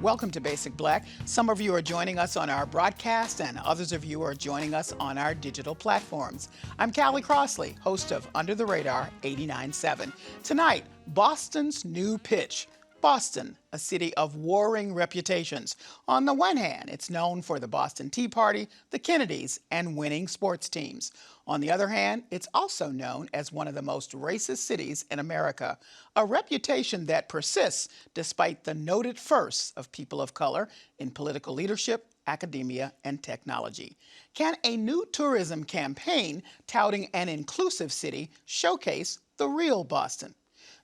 Welcome to Basic Black. Some of you are joining us on our broadcast and others of you are joining us on our digital platforms. I'm Callie Crossley, host of Under the Radar 89.7. Tonight, Boston's new pitch. Boston, a city of warring reputations. On the one hand, it's known for the Boston Tea Party, the Kennedys, and winning sports teams. On the other hand, it's also known as one of the most racist cities in America, a reputation that persists despite the noted firsts of people of color in political leadership, academia, and technology. Can a new tourism campaign touting an inclusive city showcase the real Boston?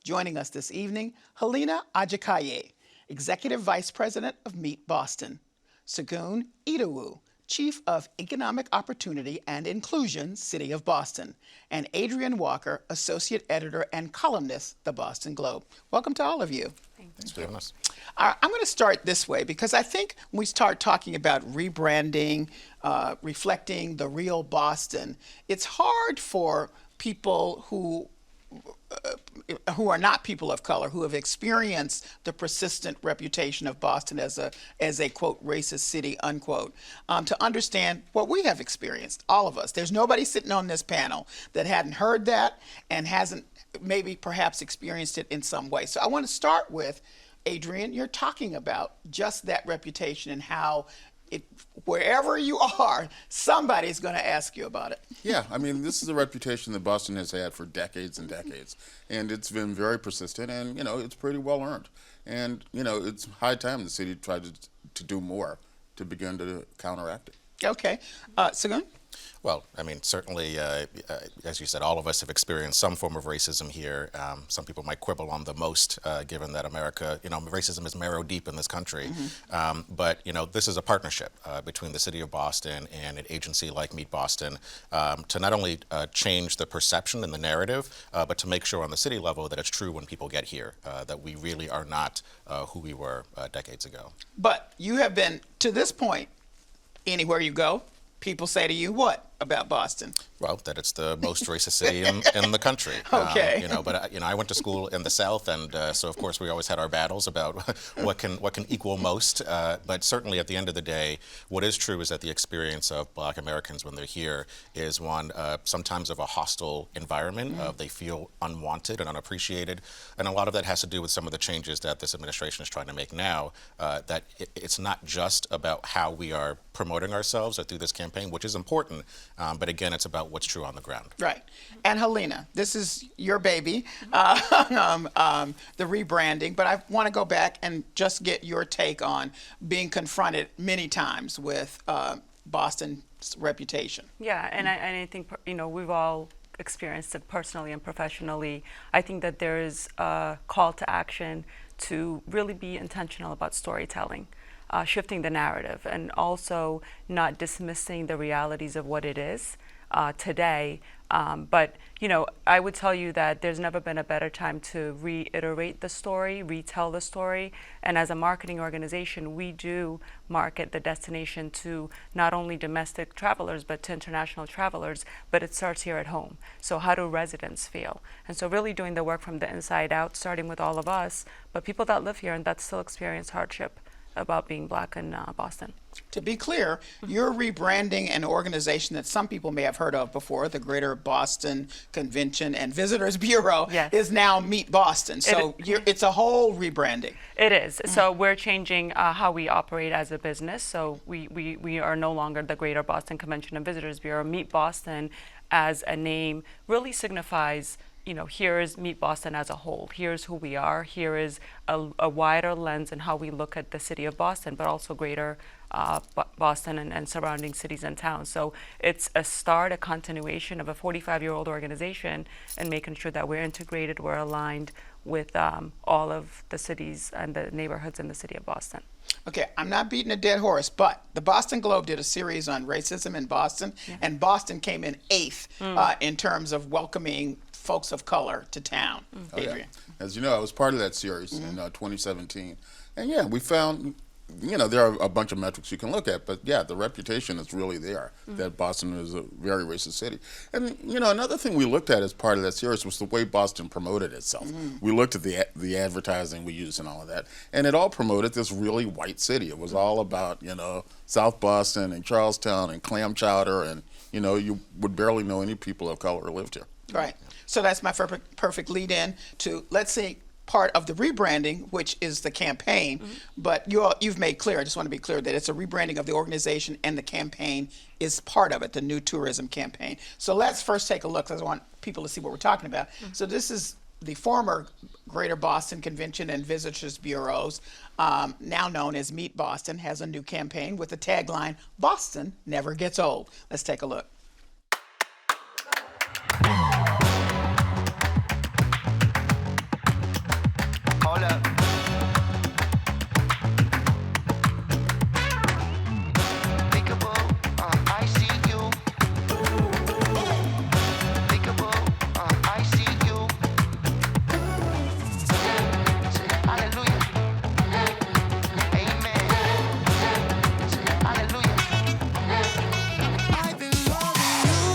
Joining us this evening, Helena Ajakaye, Executive Vice President of Meet Boston, Segun Idowu, Chief of Economic Opportunity and Inclusion, City of Boston, and Adrian Walker, Associate Editor and columnist, The Boston Globe. Welcome to all of you. Thanks for having us. I'm going to start this way because I think when we start talking about rebranding, reflecting the real Boston, it's hard for people who are not people of color, who have experienced the persistent reputation of Boston as a quote racist city unquote, to understand what we have experienced, all of us. There's nobody sitting on this panel that hadn't heard that and hasn't maybe perhaps experienced it in some way. So I want to start with Adrian. You're talking about just that reputation and how wherever you are, somebody's going to ask you about it. Yeah, I mean, this is a reputation that Boston has had for decades and decades, and it's been very persistent, and, you know, it's pretty well earned. And, you know, it's high time the city tried to do more to begin to counteract it. Okay. Segun? Well, I mean, certainly, as you said, all of us have experienced some form of racism here. Some people might quibble on the most, given that America, you know, racism is marrow deep in this country. Mm-hmm. But, you know, this is a partnership between the city of Boston and an agency like Meet Boston to not only change the perception and the narrative, but to make sure on the city level that it's true when people get here, that we really are not who we were decades ago. But you have been, to this point, anywhere you go, people say to you what about Boston? Well, that it's the most racist city in the country. Okay. You know, but you know, I went to school in the South, and so of course we always had our battles about what can equal most. But certainly, at the end of the day, what is true is that the experience of Black Americans when they're here is one sometimes of a hostile environment. Mm-hmm. They feel unwanted and unappreciated, and a lot of that has to do with some of the changes that this administration is trying to make now. That it's not just about how we are promoting ourselves or through this campaign, which is important. But again, it's about what's true on the ground. Right. And Helena, this is your baby, the rebranding, but I want to go back and just get your take on being confronted many times with Boston's reputation. Yeah, and I think, you know, we've all experienced it personally and professionally. I think that there is a call to action to really be intentional about storytelling. Shifting the narrative and also not dismissing the realities of what it is today. But, you know, I would tell you that there's never been a better time to reiterate the story, retell the story. And as a marketing organization, we do market the destination to not only domestic travelers, but to international travelers. But it starts here at home. So how do residents feel? And so really doing the work from the inside out, starting with all of us, but people that live here and that still experience hardship about being Black in Boston. To be clear, you're rebranding an organization that some people may have heard of before, the Greater Boston Convention and Visitors Bureau. Yes. Is now Meet Boston. So it's a whole rebranding. It is. Mm-hmm. So we're changing how we operate as a business. So we are no longer the Greater Boston Convention and Visitors Bureau. Meet Boston as a name really signifies, you know, here is Meet Boston as a whole. Here's who we are. Here is a wider lens in how we look at the city of Boston, but also greater Boston and surrounding cities and towns. So it's a start, a continuation of a 45-year-old organization and making sure that we're integrated, we're aligned with all of the cities and the neighborhoods in the city of Boston. Okay, I'm not beating a dead horse, but the Boston Globe did a series on racism in Boston, and Boston came in 8th in terms of welcoming folks of color to town. Adrian. Yeah. As you know, I was part of that series in 2017. And yeah, we found you know, there are a bunch of metrics you can look at, but yeah, the reputation is really there that Boston is a very racist city. And you know, another thing we looked at as part of that series was the way Boston promoted itself. We looked at the advertising we used and all of that, and it all promoted this really white city. It was all about, you know, South Boston and Charlestown and clam chowder, and you know, you would barely know any people of color who lived here. Right. So that's my perfect lead in to, let's see, part of the rebranding, which is the campaign. But you've made clear, I just want to be clear, that it's a rebranding of the organization, and the campaign is part of it, the new tourism campaign. So let's first take a look, because I want people to see what we're talking about. So this is the former Greater Boston Convention and Visitors Bureaus, now known as Meet Boston, has a new campaign with the tagline, "Boston never gets old." Let's take a look. Hold up. Peekaboo, I see you. Peekaboo, I see you. Say hallelujah. Amen. Say hallelujah. I've been loving you.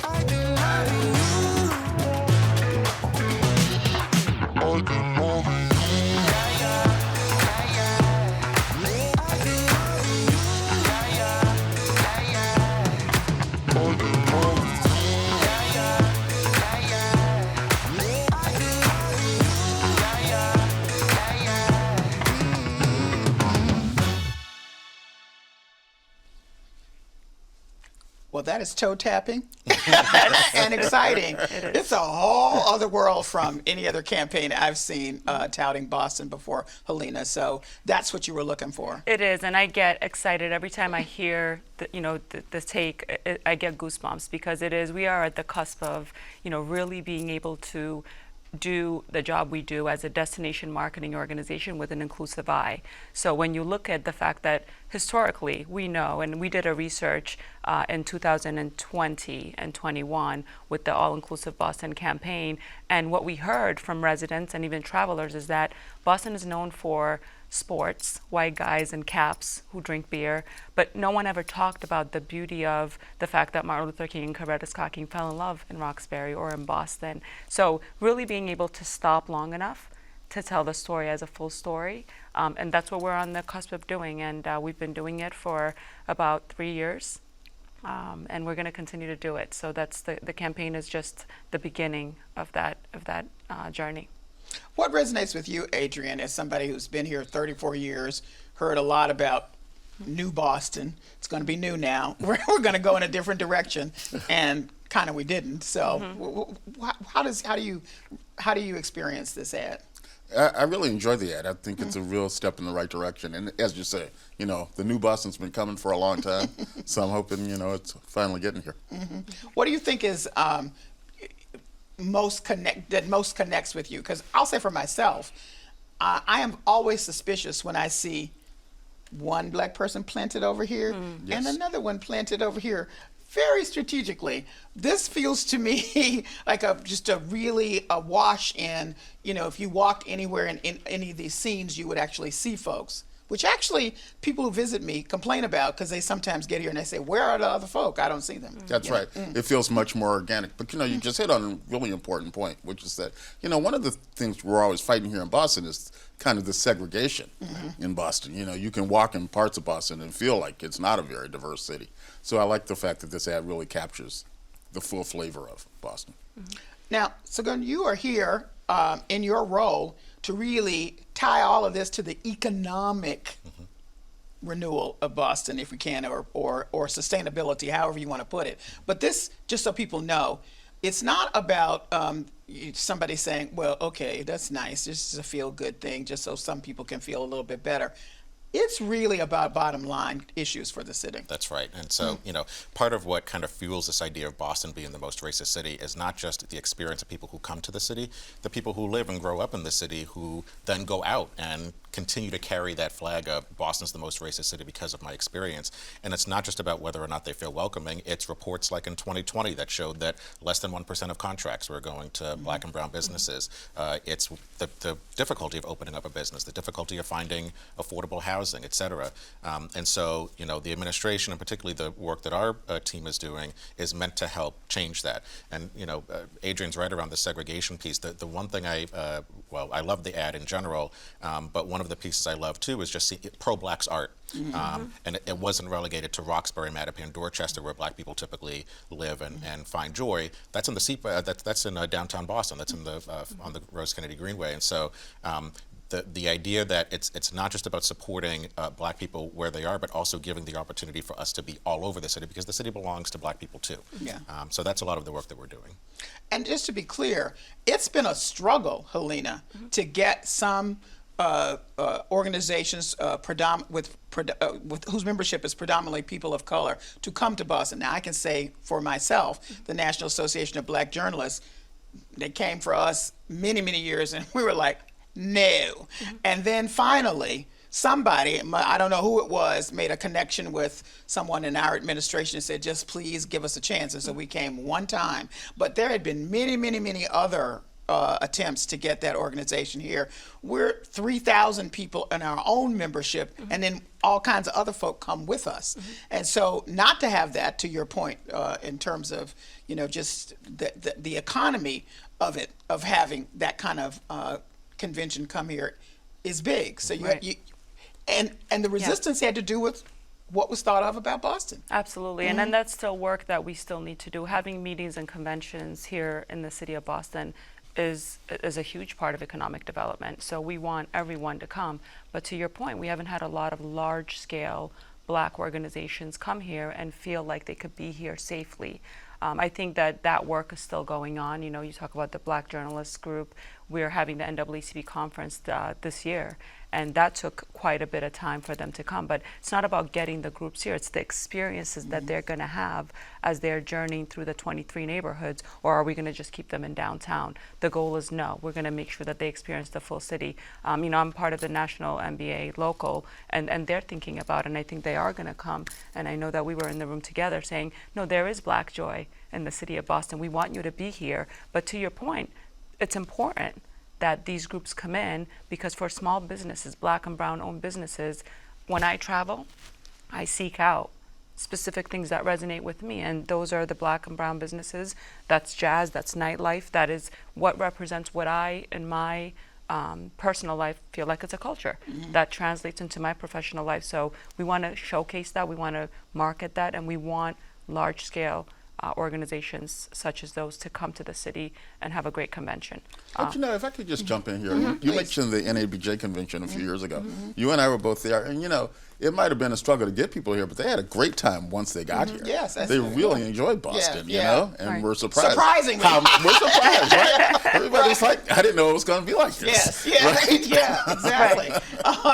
I've been loving you. Well, that is toe tapping and exciting. It's a whole other world from any other campaign I've seen touting Boston before, Helena. So that's what you were looking for. It is, and I get excited every time I hear the take. I get goosebumps, because it is. We are at the cusp of really being able to do the job we do as a destination marketing organization with an inclusive eye. So when you look at the fact that historically we know, and we did a research in 2020 and 21 with the All-Inclusive Boston campaign, and what we heard from residents and even travelers is that Boston is known for sports, white guys in caps who drink beer, but no one ever talked about the beauty of the fact that Martin Luther King and Coretta Scott King fell in love in Roxbury or in Boston. So really being able to stop long enough to tell the story as a full story, and that's what we're on the cusp of doing, and we've been doing it for about 3 years, and we're going to continue to do it. So that's the campaign is just the beginning of that journey. What resonates with you, Adrian, as somebody who's been here 34 years, heard a lot about new Boston? It's going to be new now. We're going to go in a different direction, and kind of we didn't. So how do you experience this ad? I really enjoy the ad. I think it's a real step in the right direction. And as you say, the new Boston's been coming for a long time. So I'm hoping, it's finally getting here. What do you think is most connects with you? Because I'll say for myself, I am always suspicious when I see one black person planted over here and another one planted over here, very strategically. This feels to me like just a wash in, if you walked anywhere in any of these scenes, you would actually see folks, which actually people who visit me complain about, because they sometimes get here and they say, where are the other folk? I don't see them. That's right. It feels much more organic. But, you just hit on a really important point, which is that, one of the things we're always fighting here in Boston is kind of the segregation in Boston. You can walk in parts of Boston and feel like it's not a very diverse city. So I like the fact that this ad really captures the full flavor of Boston. Now, Sagun, you are here in your role to really tie all of this to the economic renewal of Boston, if we can, or sustainability, however you want to put it. But this, just so people know, it's not about somebody saying, well, okay, that's nice, this is a feel-good thing, just so some people can feel a little bit better. It's really about bottom line issues for the city. That's right. And so, part of what kind of fuels this idea of Boston being the most racist city is not just the experience of people who come to the city, the people who live and grow up in the city who then go out and continue to carry that flag of Boston's the most racist city because of my experience. And it's not just about whether or not they feel welcoming. It's reports like in 2020 that showed that less than 1% of contracts were going to black and brown businesses. It's the difficulty of opening up a business, the difficulty of finding affordable housing, et cetera. And so, the administration, and particularly the work that our team is doing, is meant to help change that. And, Adrian's right around the segregation piece. The one thing I love the ad in general, but one of the pieces I love too is just pro-blacks art. And it wasn't relegated to Roxbury, Mattapan, Dorchester, where black people typically live and find joy. That's in that's in downtown Boston. That's in on the Rose Kennedy Greenway. And so the idea that it's not just about supporting black people where they are, but also giving the opportunity for us to be all over the city, because the city belongs to black people too. Yeah. So that's a lot of the work that we're doing. And just to be clear, it's been a struggle, Helena, to get some organizations with whose membership is predominantly people of color to come to Boston. Now, I can say for myself, the National Association of Black Journalists, they came for us many, many years, and we were like, no. And then finally, somebody, I don't know who it was, made a connection with someone in our administration and said, just please give us a chance. And so we came one time. But there had been many, many, many other attempts to get that organization here. We're 3,000 people in our own membership, and then all kinds of other folk come with us. And so not to have that, to your point, in terms of, just the economy of it, of having that kind of convention come here is big. So and the resistance had to do with what was thought of about Boston. Absolutely, and then that's still work that we still need to do. Having meetings and conventions here in the city of Boston is a huge part of economic development. So we want everyone to come. But to your point, we haven't had a lot of large-scale black organizations come here and feel like they could be here safely. I think that work is still going on. You talk about the Black Journalists Group. We're having the NAACP conference this year, and that took quite a bit of time for them to come. But it's not about getting the groups here. It's the experiences that they're going to have as they're journeying through the 23 neighborhoods, or are we going to just keep them in downtown? The goal is no. We're going to make sure that they experience the full city. I'm part of the National MBA local, and they're thinking about it, and I think they are going to come. And I know that we were in the room together saying, no, there is black joy in the city of Boston. We want you to be here. But to your point, it's important that these groups come in, because for small businesses, black and brown owned businesses, when I travel, I seek out specific things that resonate with me, and those are the black and brown businesses. That's jazz, that's nightlife, that is what represents what I, in my personal life, feel like it's a culture that translates into my professional life. So we want to showcase that, we want to market that, and we want large scale organizations such as those to come to the city and have a great convention. But if I could just jump in here. You mentioned the NABJ convention a few years ago. You and I were both there, and it might have been a struggle to get people here, but they had a great time once they got here. Yes, they really enjoyed Boston, and we're surprised. Surprisingly. We're surprised, right? Everybody's like, I didn't know it was going to be like this. Yeah, exactly.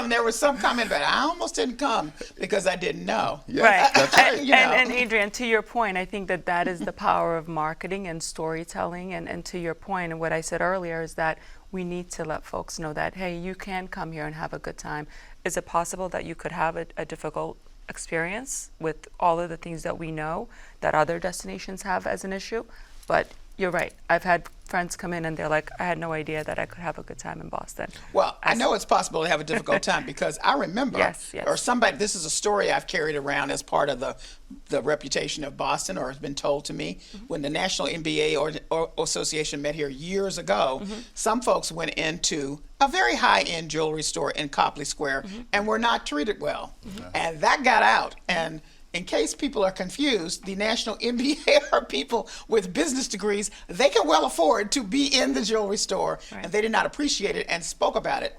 There was some comment about, I almost didn't come because I didn't know. Yeah, Right. that's right. And Adrian, to your point, I think that is the power of marketing and storytelling. And to your point, and what I said earlier is that we need to let folks know that, hey, you can come here and have a good time. Is it possible that you could have a difficult experience with all of the things that we know that other destinations have as an issue? But you're right. I've had friends come in and they're like, I had no idea that I could have a good time in Boston. Well, I know it's possible to have a difficult time because I remember, Yes. or somebody, this is a story I've carried around as part of the reputation of Boston, or has been told to me. When the National MBA Association met here years ago, some folks went into a very high-end jewelry store in Copley Square and were not treated well. And that got out. And in case people are confused, the National MBA are people with business degrees. They can well afford to be in the jewelry store, and they did not appreciate it and spoke about it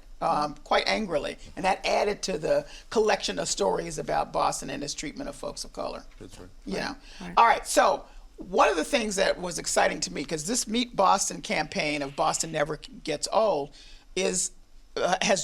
quite angrily. And that added to the collection of stories about Boston and its treatment of folks of color. That's right. Right. All right, so one of the things that was exciting to me, because this Meet Boston campaign of Boston Never Gets Old has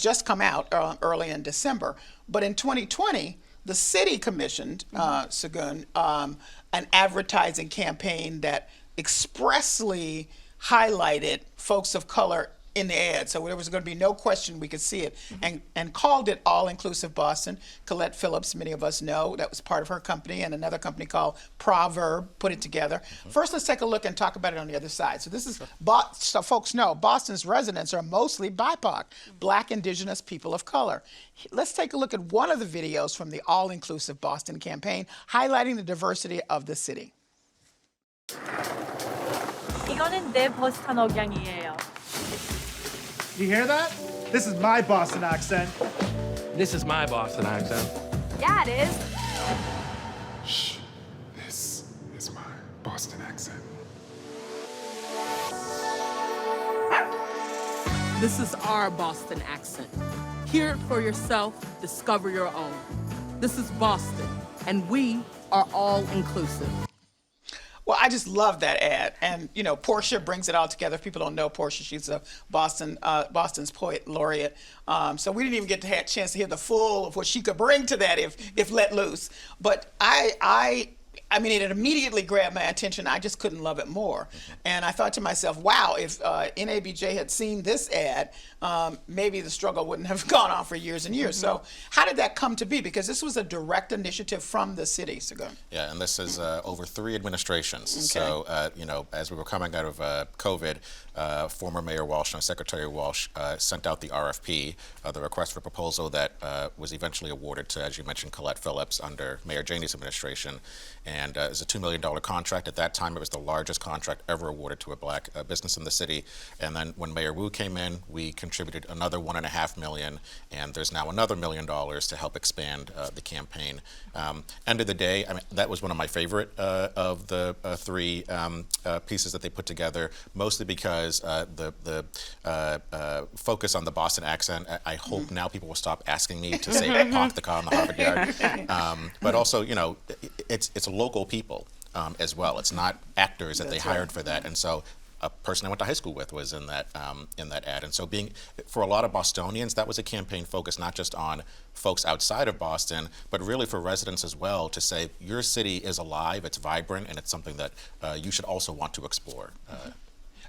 just come out early in December. But in 2020, the city commissioned, Sagun, an advertising campaign that expressly highlighted folks of color in the ad, so there was going to be no question we could see it, and called it All-Inclusive Boston. Colette Phillips, many of us know, that was part of her company, and another company called Proverb put it together. First, let's take a look and talk about it on the other side. So this is, so folks know, Boston's residents are mostly BIPOC, Black, Indigenous, people of color. Let's take a look at one of the videos from the All-Inclusive Boston campaign, highlighting the diversity of the city. 이거는 내 버스턴 억양이에요. You hear that? This is my Boston accent. This is my Boston accent. Yeah, it is. Shh. This is my Boston accent. This is our Boston accent. Hear it for yourself, discover your own. This is Boston, and we are all inclusive. Well, I just love that ad, and you know, Portia brings it all together. If people don't know Portia, she's a Boston's poet laureate. So we didn't even get to have a chance to hear the full of what she could bring to that if let loose. But I mean, it immediately grabbed my attention. I just couldn't love it more. And I thought to myself, wow, if NABJ had seen this ad, maybe the struggle wouldn't have gone on for years and years. So how did that come to be? Because this was a direct initiative from the city. So go. Yeah, and this is over 3 administrations. Okay. So, you know, as we were coming out of COVID, former Mayor Walsh and Secretary Walsh sent out the RFP, the request for proposal that was eventually awarded to, as you mentioned, Colette Phillips under Mayor Janey's administration. And it was a $2 million contract. At that time, it was the largest contract ever awarded to a Black business in the city. And then when Mayor Wu came in, we contributed another $1.5 million, and there's now another $1 million to help expand the campaign. End of the day, I mean, that was one of my favorite of the 3 pieces that they put together, mostly because the focus on the Boston accent. I hope now people will stop asking me to say "honk the car" on the Harvard Yard. But also, you know, it's local people as well. It's not actors that they hired for that, and so a person I went to high school with was in that ad. And so for a lot of Bostonians, that was a campaign focused not just on folks outside of Boston, but really for residents as well, to say your city is alive, it's vibrant, and it's something that you should also want to explore.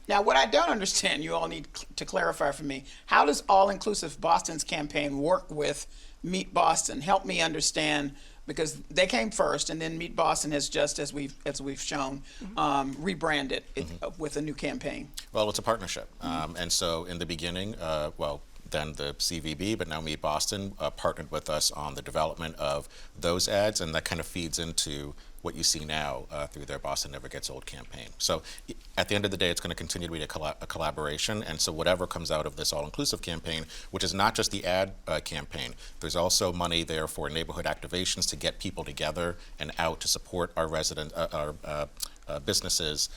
Now, what I don't understand, you all need to clarify for me, how does All-Inclusive Boston's campaign work with Meet Boston? Help me understand, because they came first, and then Meet Boston has just, as we've shown, rebranded it with a new campaign. Well, it's a partnership. And so in the beginning, then the CVB, but now Meet Boston, partnered with us on the development of those ads, and that kind of feeds into what you see now through their Boston Never Gets Old campaign. So at the end of the day, it's going to continue to be a collaboration, and so whatever comes out of this all-inclusive campaign, which is not just the ad campaign, there's also money there for neighborhood activations to get people together and out to support our residents, our businesses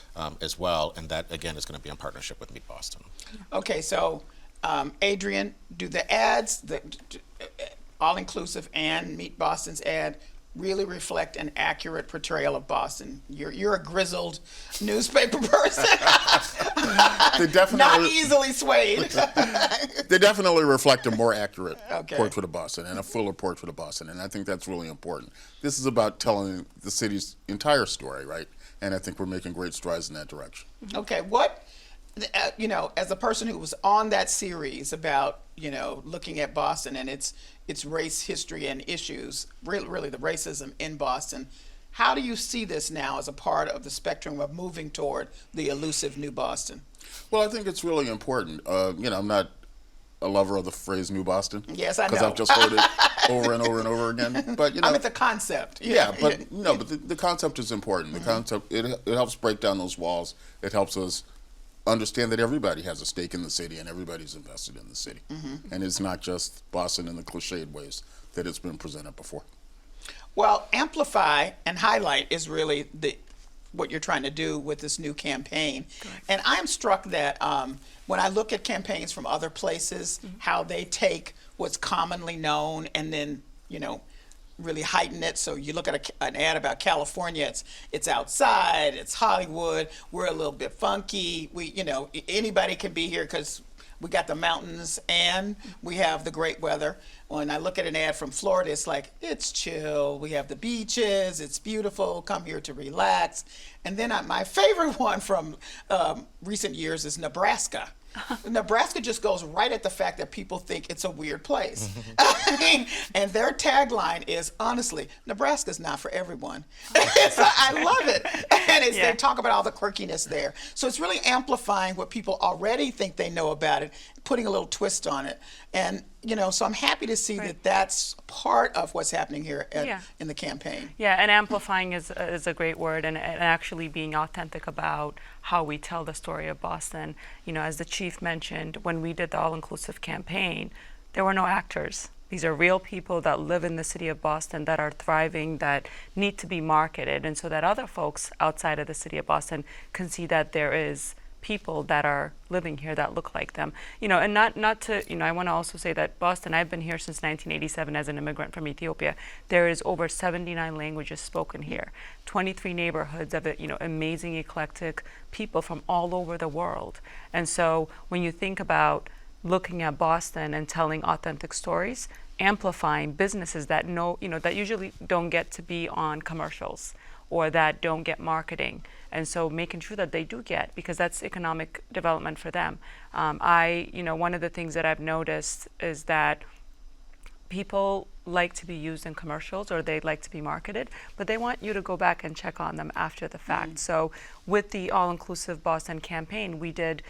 as well, and that again is going to be in partnership with Meet Boston. Okay, so Adrian, do the ads, the All-Inclusive and Meet Boston's ad, really reflect an accurate portrayal of Boston? You're a grizzled newspaper person. They definitely not easily swayed. They definitely reflect a more accurate Okay. portrait of Boston and a fuller portrait of Boston, and I think that's really important. This is about telling the city's entire story, right? And I think we're making great strides in that direction. Okay, what, you know, as a person who was on that series about, you know, looking at Boston and its race history and issues, really the racism in Boston, how do you see this now as a part of the spectrum of moving toward the elusive new Boston? Well, I think it's really important. You know, I'm not a lover of the phrase New Boston. Yes, I know. Because I've just heard it over and over and over again. But, you know, I mean, the concept. yeah, but no, but the concept is important. The concept, it helps break down those walls. It helps us understand that everybody has a stake in the city and everybody's invested in the city. And it's not just Boston in the cliched ways that it's been presented before. Well, amplify and highlight is really what you're trying to do with this new campaign. And I'm struck that when I look at campaigns from other places, how they take what's commonly known and then, you know, really heighten it. So you look at an ad about California, it's outside, it's Hollywood, we're a little bit funky, you know, anybody can be here because we got the mountains and we have the great weather. When I look at an ad from Florida, it's like, it's chill, we have the beaches, it's beautiful, come here to relax. And then my favorite one from recent years is Nebraska. Nebraska just goes right at the fact that people think it's a weird place. I mean, and their tagline is, honestly, Nebraska's not for everyone. So I love it. And they talk about all the quirkiness there. So it's really amplifying what people already think they know about it, putting a little twist on it. And, so I'm happy to see that that's part of what's happening here in the campaign. Yeah, and amplifying is a great word, and actually being authentic about how we tell the story of Boston. As the chief mentioned, when we did the all-inclusive campaign, there were no actors. These are real people that live in the city of Boston, that are thriving, that need to be marketed, and so that other folks outside of the city of Boston can see that there is people that are living here that look like them. And not to, I want to also say that Boston, I've been here since 1987 as an immigrant from Ethiopia. There is over 79 languages spoken here, 23 neighborhoods of amazing eclectic people from all over the world. And so when you think about looking at Boston and telling authentic stories, amplifying businesses that that usually don't get to be on commercials or that don't get marketing. And so making sure that they do get, because that's economic development for them. One of the things that I've noticed is that people like to be used in commercials or they like to be marketed, but they want you to go back and check on them after the fact. So with the All-Inclusive Boston campaign, we did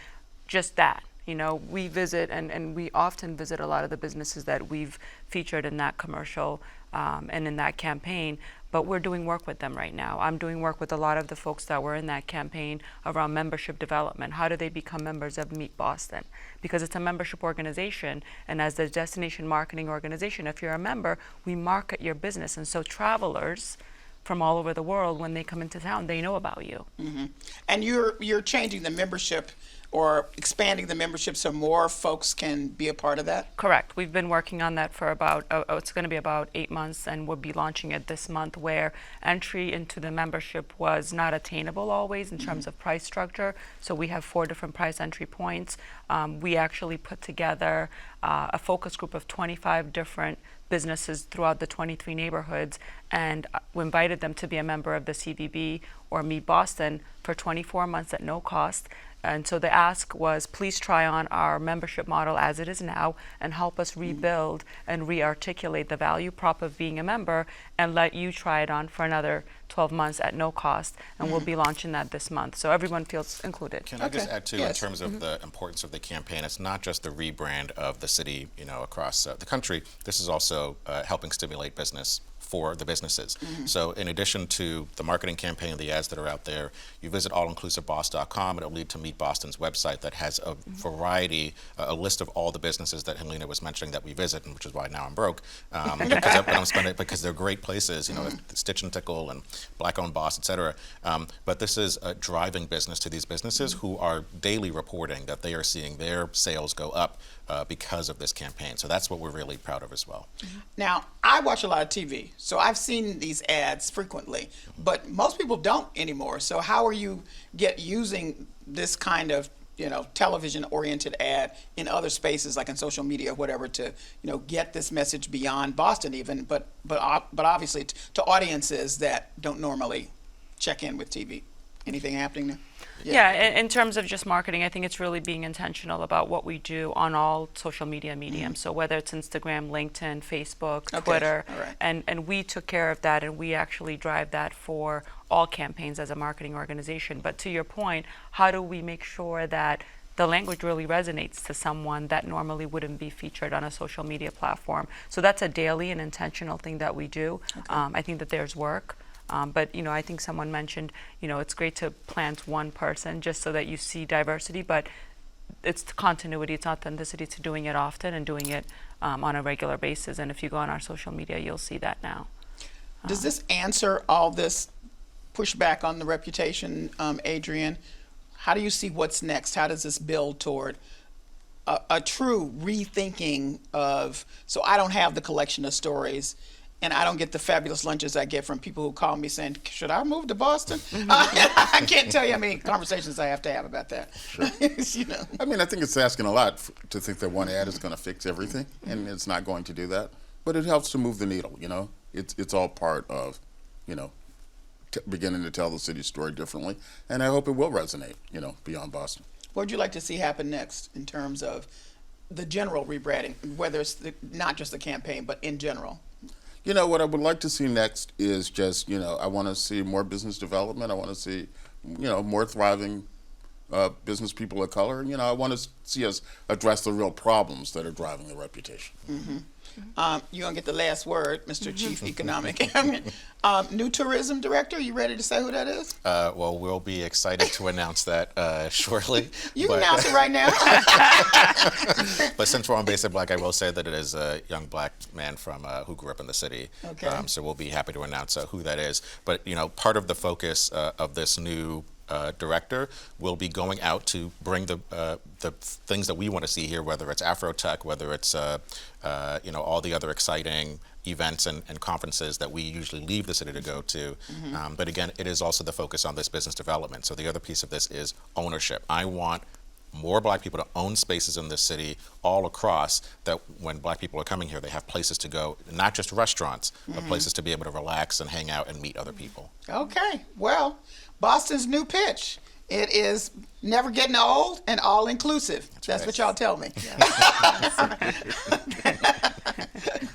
just that. We visit and we often visit a lot of the businesses that we've featured in that commercial and in that campaign, but we're doing work with them right now. I'm doing work with a lot of the folks that were in that campaign around membership development. How do they become members of Meet Boston? Because it's a membership organization, and as the destination marketing organization, if you're a member, we market your business, and so travelers from all over the world, when they come into town, they know about you. Mm-hmm. And you're changing the membership or expanding the membership so more folks can be a part of that? Correct. We've been working on that for about, it's going to be about 8 months, and we'll be launching it this month, where entry into the membership was not attainable always in terms of price structure. So we have 4 different price entry points. We actually put together a focus group of 25 different businesses throughout the 23 neighborhoods, and we invited them to be a member of the CVB or Meet Boston for 24 months at no cost. And so the ask was, please try on our membership model as it is now and help us rebuild and re-articulate the value prop of being a member, and let you try it on for another 12 months at no cost. And we'll be launching that this month, so everyone feels included. Can I just add too, in terms of the importance of the campaign, it's not just the rebrand of the city, across the country. This is also helping stimulate business for the businesses. So in addition to the marketing campaign, the ads that are out there, you visit allinclusiveboss.com, and it'll lead to Meet Boston's website that has a variety, a list of all the businesses that Helena was mentioning that we visit, and which is why now I'm broke, because they're great places, Stitch and Tickle and Black Owned Boss, et cetera. But this is a driving business to these businesses who are daily reporting that they are seeing their sales go up because of this campaign. So that's what we're really proud of as well. Now, I watch a lot of TV, so I've seen these ads frequently, but most people don't anymore. So how are you using this kind of television-oriented ad in other spaces, like in social media or whatever, to get this message beyond Boston even, but obviously to audiences that don't normally check in with TV? Anything happening there? Yeah, in terms of just marketing, I think it's really being intentional about what we do on all social media mediums. So whether it's Instagram, LinkedIn, Facebook, Twitter, and we took care of that, and we actually drive that for all campaigns as a marketing organization. But to your point, how do we make sure that the language really resonates to someone that normally wouldn't be featured on a social media platform? So that's a daily and intentional thing that we do. I think that there's work. But I think someone mentioned, it's great to plant one person just so that you see diversity, but it's continuity, it's authenticity to doing it often and doing it on a regular basis. And if you go on our social media, you'll see that now. Does this answer all this pushback on the reputation, Adrian? How do you see what's next? How does this build toward a true rethinking of, so I don't have the collection of stories, and I don't get the fabulous lunches I get from people who call me saying, should I move to Boston? I can't tell you how many conversations I have to have about that. Sure. I mean, I think it's asking a lot to think that one ad is going to fix everything, and it's not going to do that. But it helps to move the needle, It's all part of, beginning to tell the city's story differently. And I hope it will resonate, beyond Boston. What would you like to see happen next in terms of the general rebranding, whether it's not just the campaign, but in general? You know, what I would like to see next is just, I want to see more business development. I want to see, more thriving business people of color. And, I want to see us address the real problems that are driving the reputation. You're going to get the last word, Mr. Chief Economic. New tourism director, you ready to say who that is? Well, we'll be excited to announce that shortly. You can announce it right now. But since we're on Basic Black, I will say that it is a young black man from who grew up in the city. Okay. So we'll be happy to announce who that is. But part of the focus of this new director will be going out to bring the things that we want to see here, whether it's Afrotech, whether it's all the other exciting events and conferences that we usually leave the city to go to. But again, it is also the focus on this business development. So the other piece of this is ownership. I want more black people to own spaces in this city all across, that when black people are coming here, they have places to go, not just restaurants, but places to be able to relax and hang out and meet other people. Okay, well, Boston's new pitch. It is never getting old and all inclusive. That's right. what y'all tell me.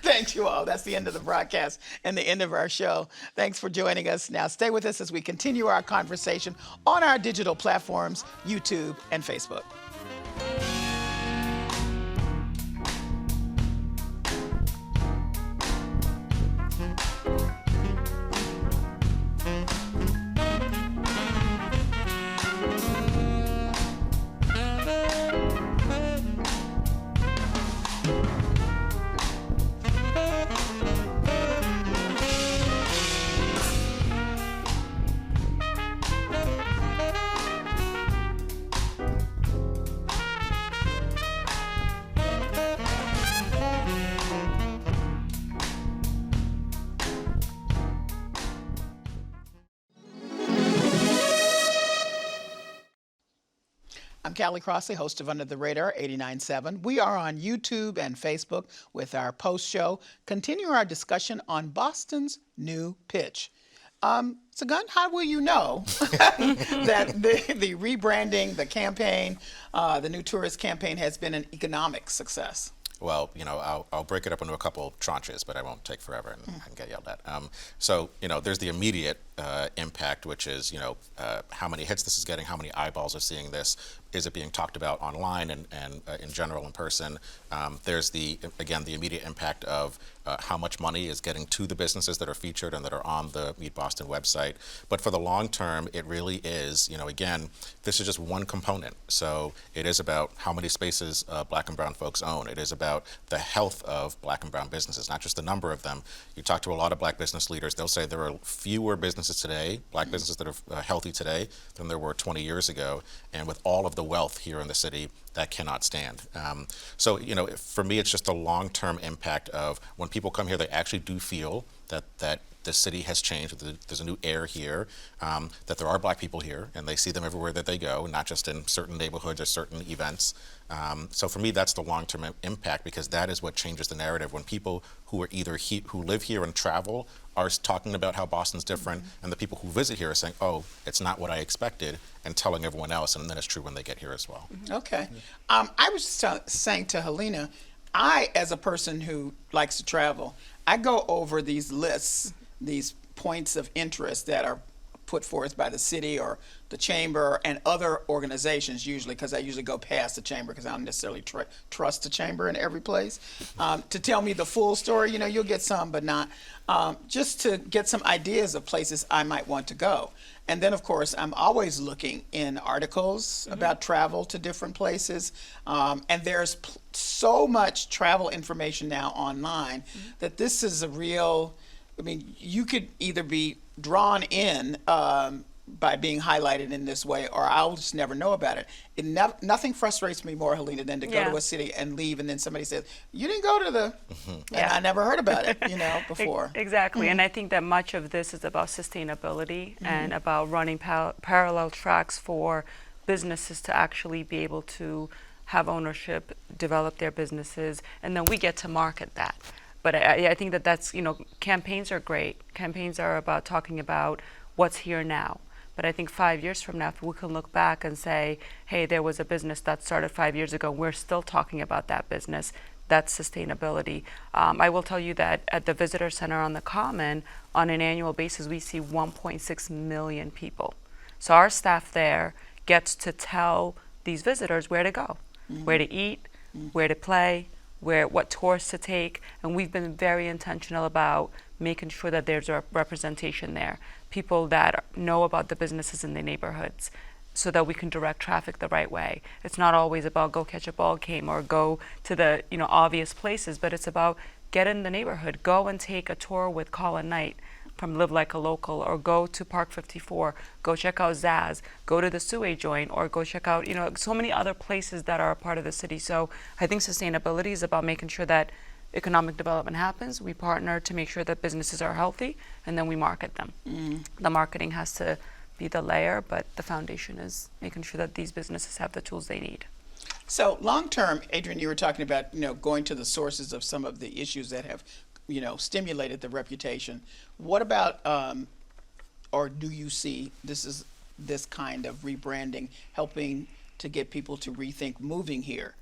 Thank you all. That's the end of the broadcast and the end of our show. Thanks for joining us. Now stay with us as we continue our conversation on our digital platforms, YouTube and Facebook. I'm Callie Crossley, host of Under the Radar 89.7. We are on YouTube and Facebook with our post show, continuing our discussion on Boston's new pitch. Sagun, how will you know that the rebranding, the campaign, the new tourist campaign has been an economic success? Well, I'll break it up into a couple tranches, but I won't take forever and get yelled at. So, there's the immediate impact, which is, how many hits this is getting, how many eyeballs are seeing this, is it being talked about online and in general in person. There's the immediate impact of how much money is getting to the businesses that are featured and that are on the Meet Boston website. But for the long term, it really is, again, this is just one component. So it is about how many spaces black and brown folks own. It is about the health of black and brown businesses, not just the number of them. You talk to a lot of black business leaders, they'll say there are fewer businesses today, black businesses that are healthy today than there were 20 years ago. And with all of the wealth here in the city, that cannot stand. So, for me, it's just a long-term impact of when people come here, they actually do feel that the city has changed, that there's a new air here, that there are black people here, and they see them everywhere that they go, not just in certain neighborhoods or certain events. So for me, that's the long-term impact, because that is what changes the narrative. When people who are who live here and travel are talking about how Boston's different, and the people who visit here are saying, oh, it's not what I expected, and telling everyone else, and then it's true when they get here as well. Okay. I was just saying to Helena, I, as a person who likes to travel, I go over these lists, these points of interest that are put forth by the city or the chamber and other organizations, usually, because I usually go past the chamber because I don't necessarily trust the chamber in every place, to tell me the full story. You'll get some, but not, just to get some ideas of places I might want to go. And then, of course, I'm always looking in articles about travel to different places. And there's so much travel information now online that this is a real, you could either be drawn in by being highlighted in this way, or I'll just never know about it. Nothing frustrates me more, Helena, than to go to a city and leave, and then somebody says, you didn't go to the, and I never heard about it, before. Exactly, and I think that much of this is about sustainability and about running parallel tracks for businesses to actually be able to have ownership, develop their businesses, and then we get to market that. But I think that's, campaigns are great. Campaigns are about talking about what's here now. But I think 5 years from now, if we can look back and say, hey, there was a business that started 5 years ago, we're still talking about that business. That's sustainability. I will tell you that at the Visitor Center on the Common, on an annual basis, we see 1.6 million people. So our staff there gets to tell these visitors where to go, where to eat, where to play, what tours to take, and we've been very intentional about making sure that there's a representation there, people that know about the businesses in the neighborhoods, so that we can direct traffic the right way. It's not always about go catch a ball game or go to the obvious places, but it's about get in the neighborhood, go and take a tour with Colin Knight from Live Like a Local, or go to Park 54, go check out Zaz, go to the Suey joint, or go check out so many other places that are a part of the city. So I think sustainability is about making sure that economic development happens. We partner to make sure that businesses are healthy, and then we market them. The marketing has to be the layer, but the foundation is making sure that these businesses have the tools they need. So long term, Adrian, you were talking about going to the sources of some of the issues that have stimulated the reputation. What about or do you see this kind of rebranding helping to get people to rethink moving here?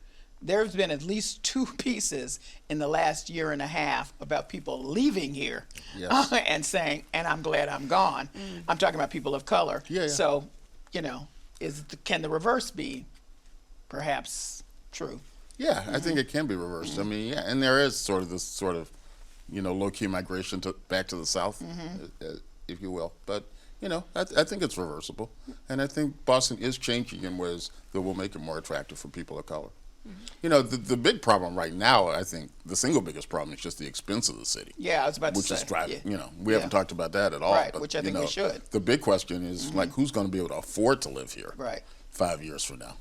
There's been at least 2 pieces in the last year and a half about people leaving here and saying, and I'm glad I'm gone. I'm talking about people of color. So, can the reverse be perhaps true? Yeah, I think it can be reversed. I mean, and there is sort of this low-key migration back to the South, if you will. But, I think it's reversible. And I think Boston is changing in ways that will make it more attractive for people of color. The big problem right now, I think the single biggest problem is just the expense of the city. Yeah, I was about to say. Which is driving, we haven't talked about that at all. Right, but, which I think we should. The big question is, who's going to be able to afford to live here 5 years from now?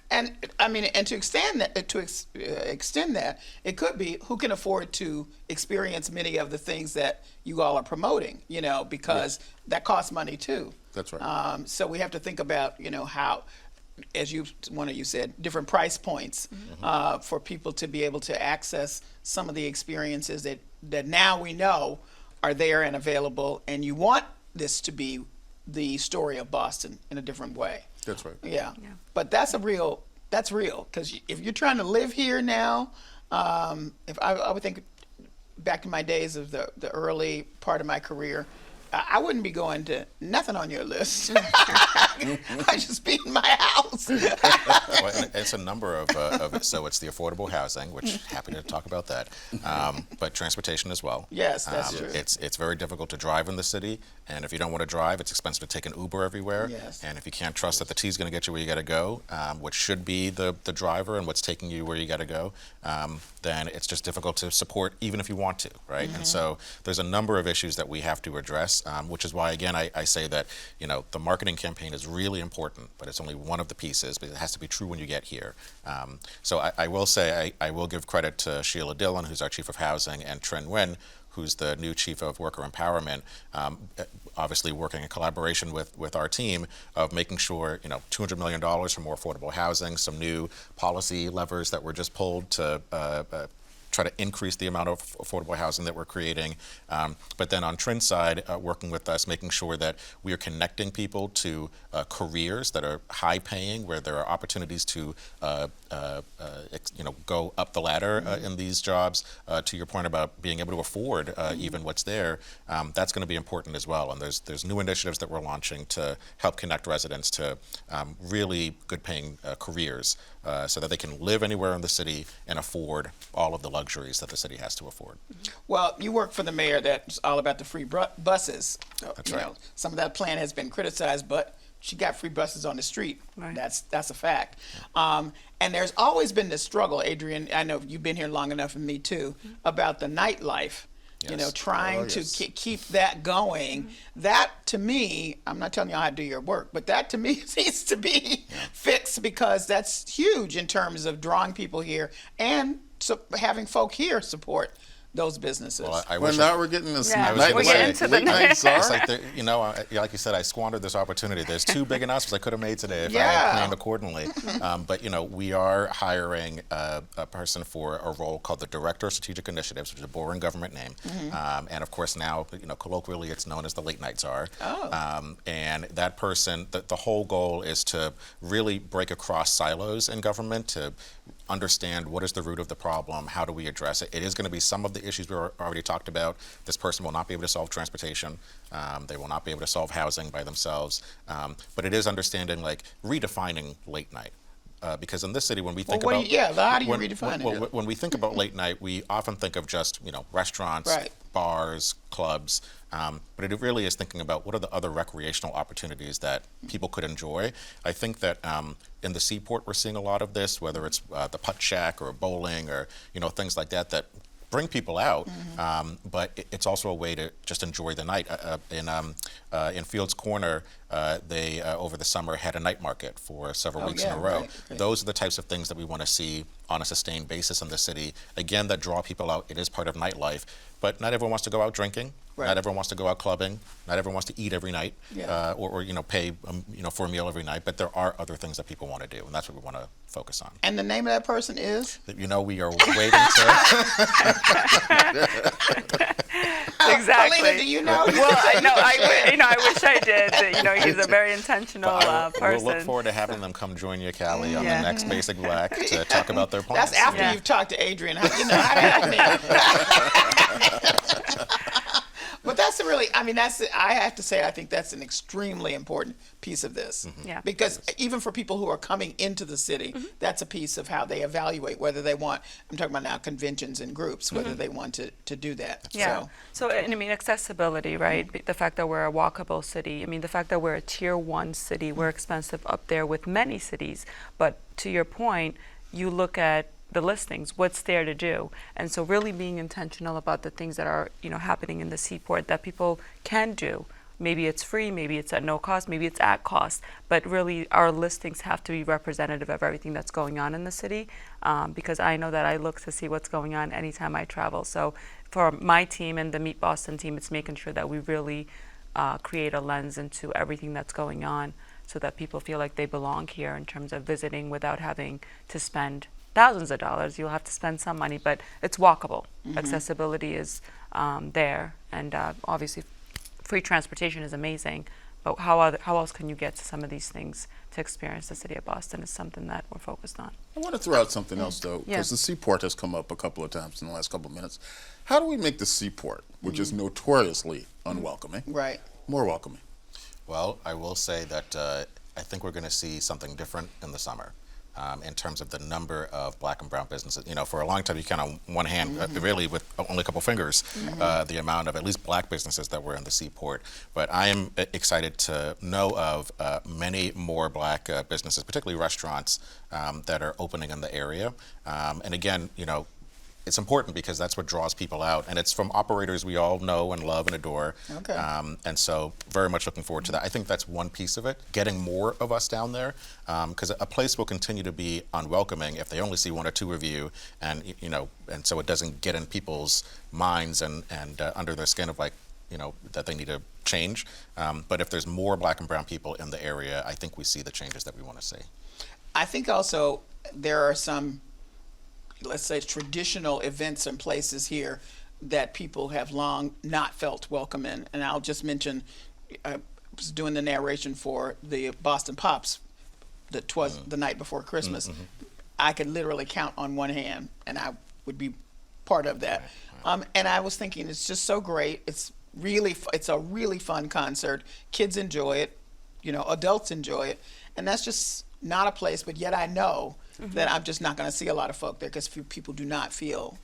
And I mean, and to extend that, it could be who can afford to experience many of the things that you all are promoting, because that costs money too. That's right. So we have to think about, how, as one of you said, different price points for people to be able to access some of the experiences that now we know are there and available, and you want this to be the story of Boston in a different way. That's right. Yeah. But that's real, because if you're trying to live here now, if I would think back in my days of the early part of my career, I wouldn't be going to nothing on your list. I'd just be in my house. Well, it's a number of so it's the affordable housing, which happy to talk about that, but transportation as well. Yes, that's true. It's very difficult to drive in the city, and if you don't want to drive, it's expensive to take an Uber everywhere. Yes. And if you can't trust that the T is going to get you where you got to go, which should be the driver and what's taking you where you got to go, then it's just difficult to support even if you want to, right? And so there's a number of issues that we have to address, which is why, again, I say that the marketing campaign is really important, but it's only one of the pieces, but it has to be true when you get here. So I will say I will give credit to Sheila Dillon, who's our Chief of Housing, and Trin Nguyen, who's the new Chief of Worker Empowerment, obviously working in collaboration with our team of making sure, $200 million for more affordable housing, some new policy levers that were just pulled to try to increase the amount of affordable housing that we're creating. But then on Trin's side, working with us, making sure that we are connecting people to careers that are high paying, where there are opportunities to go up the ladder in these jobs. To your point about being able to afford even what's there, that's going to be important as well. And there's new initiatives that we're launching to help connect residents to really good paying careers so that they can live anywhere in the city and afford all of the luxuries that the city has to afford. Well, you work for the mayor that's all about the free buses. That's right. Some of that plan has been criticized, but she got free buses on the street. Right. That's a fact. And there's always been this struggle, Adrian, I know you've been here long enough, and me too, about the nightlife. Yes. Trying to keep that going. That, to me, I'm not telling you how to do your work, but that, to me, needs to be fixed, because that's huge in terms of drawing people here and having folk here support those businesses. Well, I Well, wish now we're getting this Yeah, night we're getting into the late night It's czar. like, like you said, I squandered this opportunity. There's 2 big announcements I could have made today if I Yeah. had planned accordingly. But we are hiring a person for a role called the Director of Strategic Initiatives, which is a boring government name. And of course now, colloquially, it's known as the late night czar. And that person, the whole goal is to really break across silos in government to understand what is the root of the problem, how do we address it. It is going to be some of the issues we already talked about. This person will not be able to solve transportation. They will not be able to solve housing by themselves. But it is understanding, like, redefining late night. Because in this city, when we think Well, about how do you redefine it? when we think about late night, we often think of just restaurants, Right. bars, clubs, but it really is thinking about what are the other recreational opportunities that people could enjoy. I think that in the Seaport, we're seeing a lot of this, whether it's the putt shack or bowling or things like that bring people out, but it's also a way to just enjoy the night. In Fields Corner, they over the summer had a night market for several weeks in a row. Right. Those are the types of things that we want to see on a sustained basis in the city. Again, that draw people out. It is part of nightlife, but not everyone wants to go out drinking. Right. Not everyone wants to go out clubbing. Not everyone wants to eat every night, Yeah. or pay for a meal every night. But there are other things that people want to do, and that's what we want to focus on. And the name of that person is? We are waiting to. Exactly. Paulina, do you know? Well, I wish I did. He's a very intentional person. We'll look forward to having them come join you, Callie, on Yeah. the next Basic Black to talk about their plans. That's after Yeah. you've talked to Adrian. How But that's I have to say, I think that's an extremely important piece of this. Yeah. Because even for people who are coming into the city, that's a piece of how they evaluate whether they want, I'm talking about now conventions and groups, whether they want to do that. Yeah. So, accessibility, right? The fact that we're a walkable city. The fact that we're a tier 1 city, we're expensive up there with many cities. But to your point, you look at the listings, what's there to do. And so really being intentional about the things that are, happening in the Seaport that people can do. Maybe it's free, maybe it's at no cost, maybe it's at cost, but really our listings have to be representative of everything that's going on in the city, because I know that I look to see what's going on anytime I travel. So for my team and the Meet Boston team, it's making sure that we really create a lens into everything that's going on so that people feel like they belong here in terms of visiting without having to spend thousands of dollars. You'll have to spend some money, but it's walkable. Accessibility is there, and obviously free transportation is amazing, but how else can you get to some of these things to experience the city of Boston is something that we're focused on. I want to throw out something else, though, because the Seaport has come up a couple of times in the last couple of minutes. How do we make the Seaport, which is notoriously unwelcoming, Right. more welcoming? Well, I will say that I think we're going to see something different in the summer. In terms of the number of black and brown businesses. For a long time, you count on one hand, really with only a couple fingers, the amount of at least black businesses that were in the Seaport. But I am excited to know of many more black businesses, particularly restaurants, that are opening in the area. And again, it's important because that's what draws people out, and it's from operators we all know and love and adore. Okay. And so very much looking forward to that. I think that's one piece of it, getting more of us down there, because a place will continue to be unwelcoming if they only see one or two of you, and and so it doesn't get in people's minds and under their skin of that they need to change. But if there's more black and brown people in the area, I think we see the changes that we want to see. I think also there are some, let's say, traditional events and places here that people have long not felt welcome in. And I'll just mention, I was doing the narration for the Boston Pops that was the night before Christmas. I could literally count on one hand, and I would be part of that. And I was thinking, it's just so great. It's a really fun concert. Kids enjoy it, adults enjoy it. And that's just not a place, but yet I know that I'm just not going to see a lot of folk there because people do not feel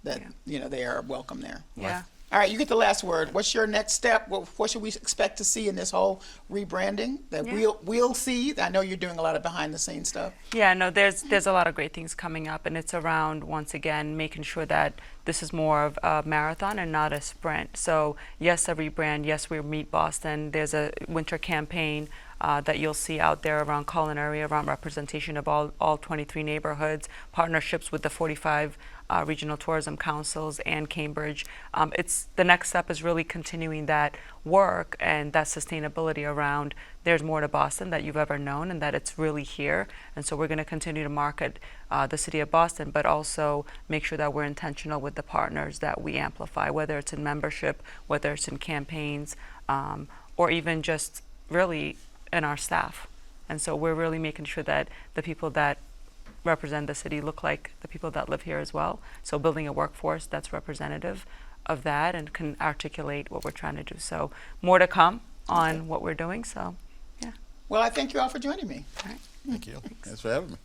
that they are welcome there. Yeah. All right, you get the last word. What's your next step? What should we expect to see in this whole rebranding that we'll see? I know you're doing a lot of behind the scenes stuff. Yeah, no, there's a lot of great things coming up, and it's around, once again, making sure that this is more of a marathon and not a sprint. So yes, a rebrand. Yes, we Meet Boston. There's a winter campaign that you'll see out there around culinary, around representation of all 23 neighborhoods, partnerships with the 45 regional tourism councils and Cambridge. It's the next step is really continuing that work and that sustainability around there's more to Boston that you've ever known and that it's really here. And so we're going to continue to market the city of Boston, but also make sure that we're intentional with the partners that we amplify, whether it's in membership, whether it's in campaigns, or even just really in our staff. And so we're really making sure that the people that represent the city look like the people that live here as well. So building a workforce that's representative of that and can articulate what we're trying to do. So more to come on what we're doing. So, yeah. Well, I thank you all for joining me. All right. Thank you. Thanks for having me.